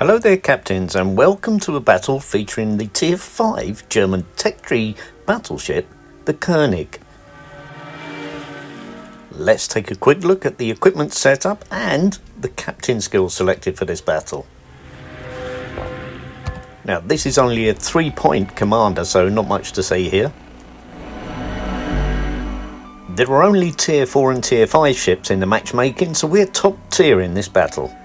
Hello there captains, and welcome to a battle featuring the Tier 5 German tech tree battleship, the König. Let's take a quick look at the equipment setup and the captain skills selected for this battle. Now this is only a 3-point commander, so not much to say here. There are only Tier 4 and Tier 5 ships in the matchmaking, so we're top tier in this battle.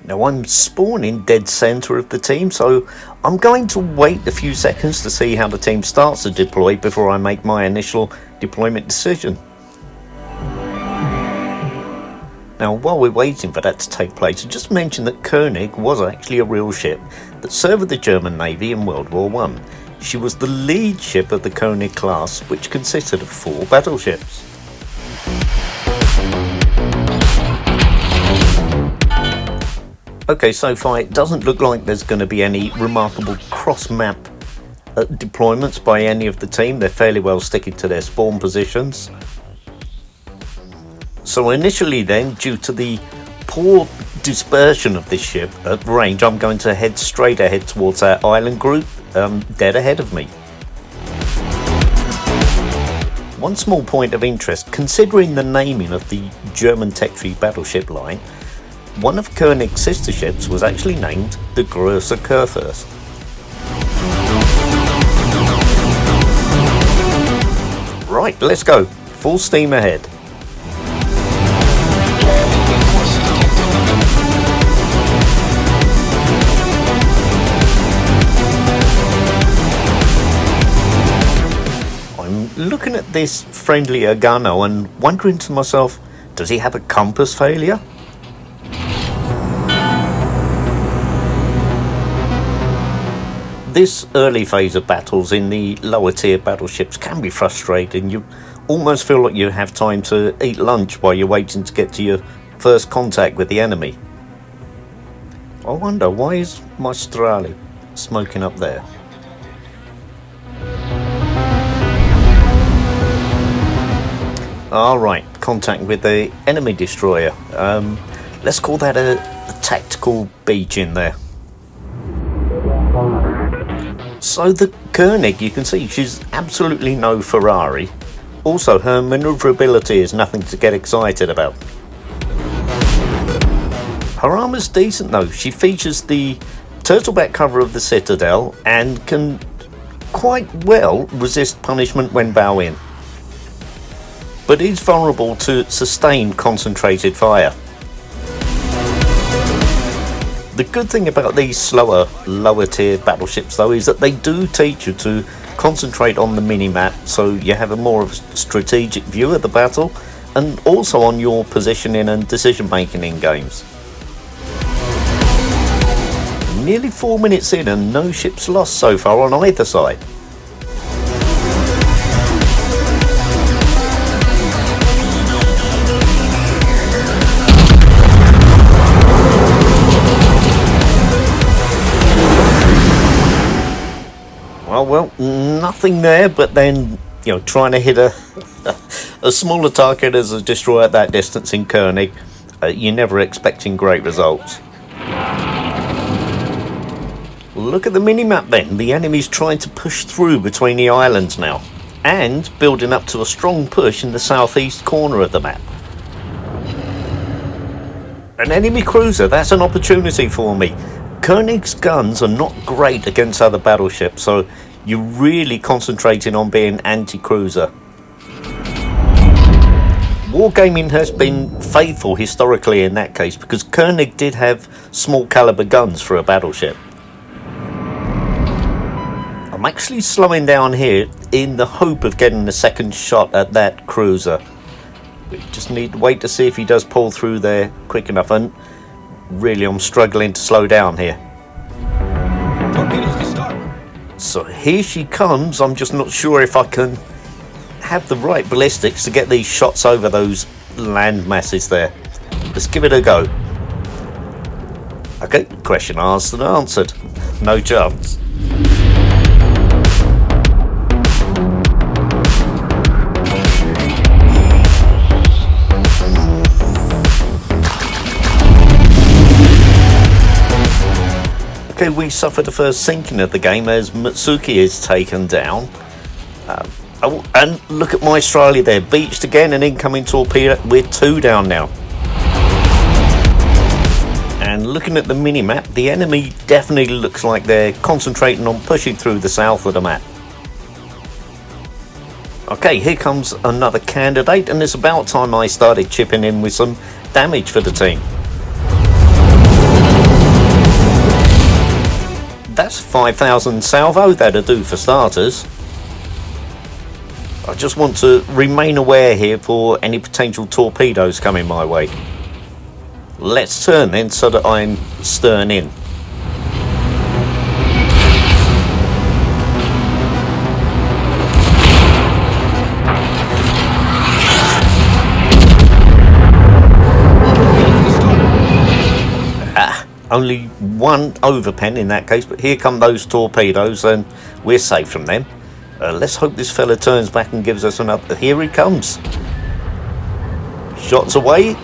Now I'm spawning dead centre of the team, so I'm going to wait a few seconds to see how the team starts to deploy before I make my initial deployment decision. Now while we're waiting for that to take place, I'll just mention that König was actually a real ship that served with the German Navy in World War I. She was the lead ship of the König class, which consisted of 4 battleships. Okay, so far it doesn't look like there's going to be any remarkable cross-map deployments by any of the team. They're fairly well sticking to their spawn positions. So initially then, due to the poor dispersion of this ship at range, I'm going to head straight ahead towards that island group dead ahead of me. One small point of interest, considering the naming of the German tech tree battleship line, one of König's sister ships was actually named the Große Kurfürst. Right, let's go. Full steam ahead. I'm looking at this friendlier gunner and wondering to myself, does he have a compass failure? This early phase of battles in the lower tier battleships can be frustrating. You almost feel like you have time to eat lunch while you're waiting to get to your first contact with the enemy. I wonder, why is my Strali smoking up there? Alright, contact with the enemy destroyer. Let's call that a tactical beach in there. So the König, you can see she's absolutely no Ferrari. Also, her manoeuvrability is nothing to get excited about. Her armour's decent though. She features the turtleback cover of the Citadel and can quite well resist punishment when bowing, but is vulnerable to sustained concentrated fire. The good thing about these slower, lower tier battleships though is that they do teach you to concentrate on the mini-map, so you have a more of a strategic view of the battle and also on your positioning and decision making in games. Nearly 4 minutes in and no ships lost so far on either side. Well, nothing there, but then, you know, trying to hit a smaller target as a destroyer at that distance in König, you're never expecting great results. Look at the minimap then. The enemy's trying to push through between the islands now, and building up to a strong push in the southeast corner of the map. An enemy cruiser, that's an opportunity for me. König's guns are not great against other battleships, so you're really concentrating on being anti-cruiser. Wargaming has been faithful historically in that case, because König did have small caliber guns for a battleship. I'm actually slowing down here in the hope of getting a second shot at that cruiser. We just need to wait to see if he does pull through there quick enough, and really I'm struggling to slow down here. Torpedoes to start. So here she comes. I'm just not sure if I can have the right ballistics to get these shots over those land masses there. Let's give it a go. Okay, question asked and answered. No chance. Okay, we suffer the first sinking of the game as Matsuki is taken down. Oh, and look at my Australia there, beached again, an incoming torpedo. We're 2 down now. And looking at the mini-map, the enemy definitely looks like they're concentrating on pushing through the south of the map. Okay, here comes another candidate, and it's about time I started chipping in with some damage for the team. That's 5,000 salvo, that'll do for starters. I just want to remain aware here for any potential torpedoes coming my way. Let's turn then so that I'm stern in. Only one overpen in that case, but here come those torpedoes and we're safe from them. Let's hope this fella turns back and gives us another. Here he comes. Shots away.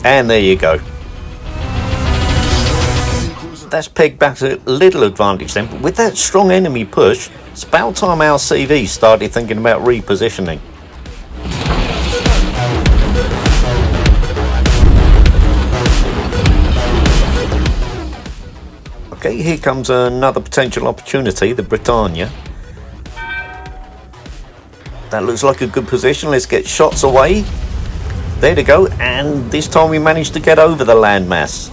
And there you go. That's pegged back a little advantage then, but with that strong enemy push, it's about time our CV started thinking about repositioning. Okay, here comes another potential opportunity, the Britannia. That looks like a good position. Let's get shots away. There we go, and this time we managed to get over the landmass.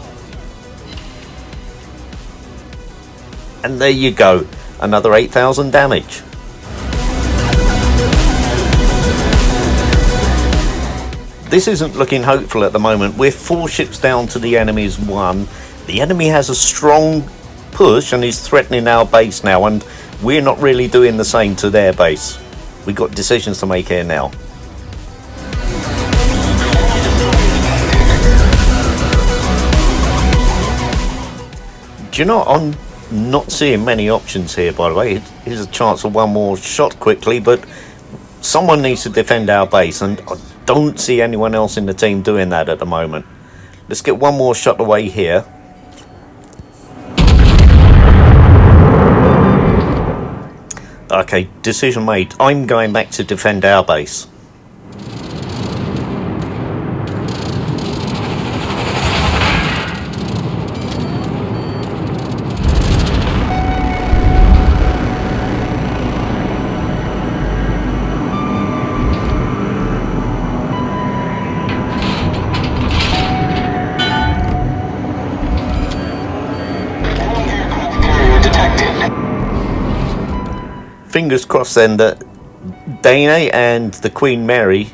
And there you go, another 8,000 damage. This isn't looking hopeful at the moment. We're 4 ships down to the enemy's 1. The enemy has a strong push and is threatening our base now, and we're not really doing the same to their base. We've got decisions to make here now. Do you know, I'm not seeing many options here, by the way. Here's a chance for one more shot quickly, but someone needs to defend our base, and I don't see anyone else in the team doing that at the moment. Let's get one more shot away here. Okay, decision made. I'm going back to defend our base. Fingers crossed then that Dane and the Queen Mary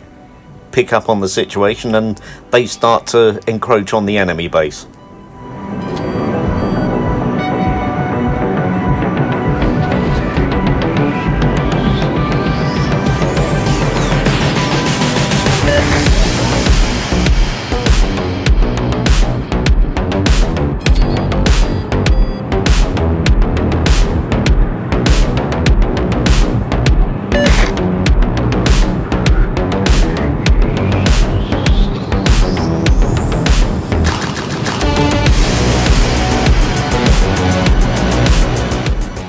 pick up on the situation and they start to encroach on the enemy base.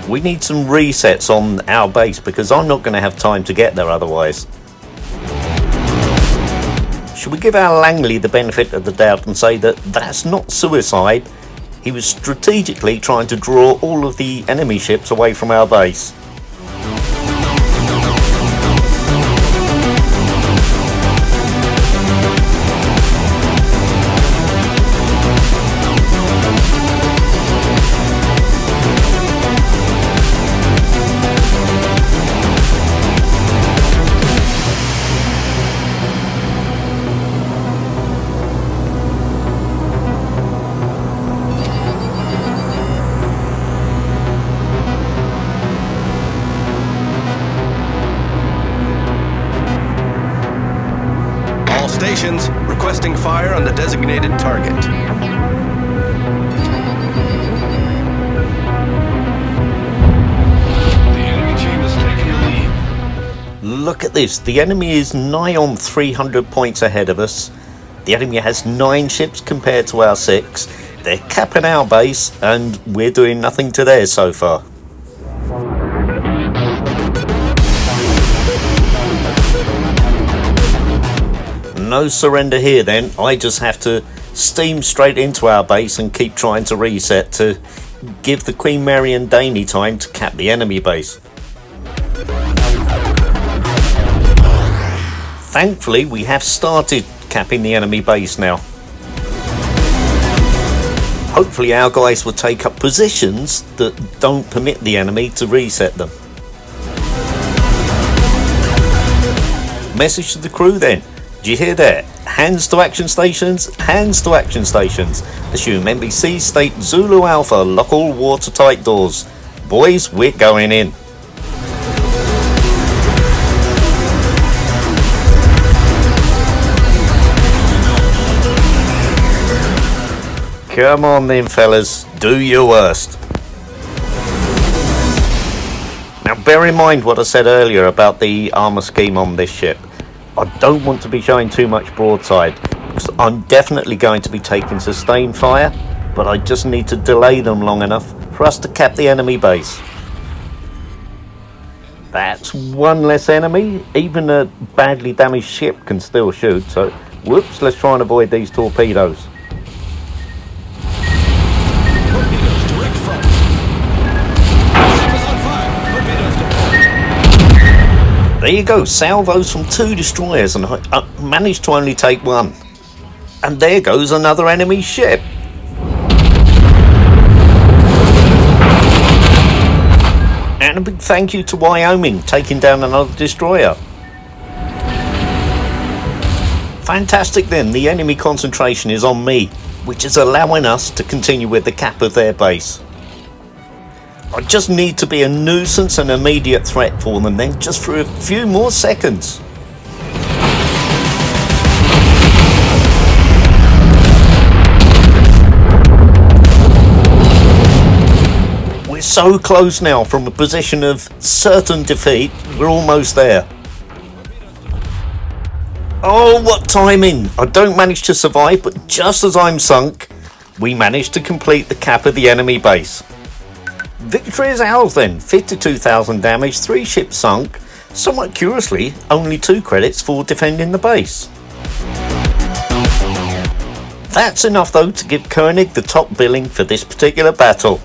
We need some resets on our base because I'm not going to have time to get there otherwise. Should we give our Langley the benefit of the doubt and say that that's not suicide? He was strategically trying to draw all of the enemy ships away from our base. Stations requesting fire on the designated target. The enemy team is taking the lead. Look at this, the enemy is nigh on 300 points ahead of us. The enemy has 9 ships compared to our 6. They're capping our base and we're doing nothing to theirs so far. No surrender here then. I just have to steam straight into our base and keep trying to reset to give the Queen Mary and Daney time to cap the enemy base. Thankfully, we have started capping the enemy base now. Hopefully our guys will take up positions that don't permit the enemy to reset them. Message to the crew then. Do you hear that? Hands to action stations, hands to action stations. Assume NBC state Zulu Alpha, lock all watertight doors. Boys, we're going in. Come on then fellas, do your worst. Now bear in mind what I said earlier about the armour scheme on this ship. I don't want to be showing too much broadside, because I'm definitely going to be taking sustained fire, but I just need to delay them long enough for us to cap the enemy base. That's one less enemy. Even a badly damaged ship can still shoot, so whoops, let's try and avoid these torpedoes. Torpedoes direct front. Ship is on fire. Torpedoes deployed. There you go, salvos from 2 destroyers, and I managed to only take 1. And there goes another enemy ship. And a big thank you to Wyoming, taking down another destroyer. Fantastic then, the enemy concentration is on me, which is allowing us to continue with the cap of their base. I just need to be a nuisance and immediate threat for them then, just for a few more seconds. We're so close now from a position of certain defeat, we're almost there. Oh, what timing! I don't manage to survive, but just as I'm sunk, we managed to complete the cap of the enemy base. Victory is ours then, 52,000 damage, 3 ships sunk, somewhat curiously, only 2 credits for defending the base. That's enough though to give König the top billing for this particular battle.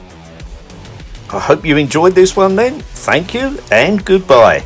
I hope you enjoyed this one then, thank you and goodbye.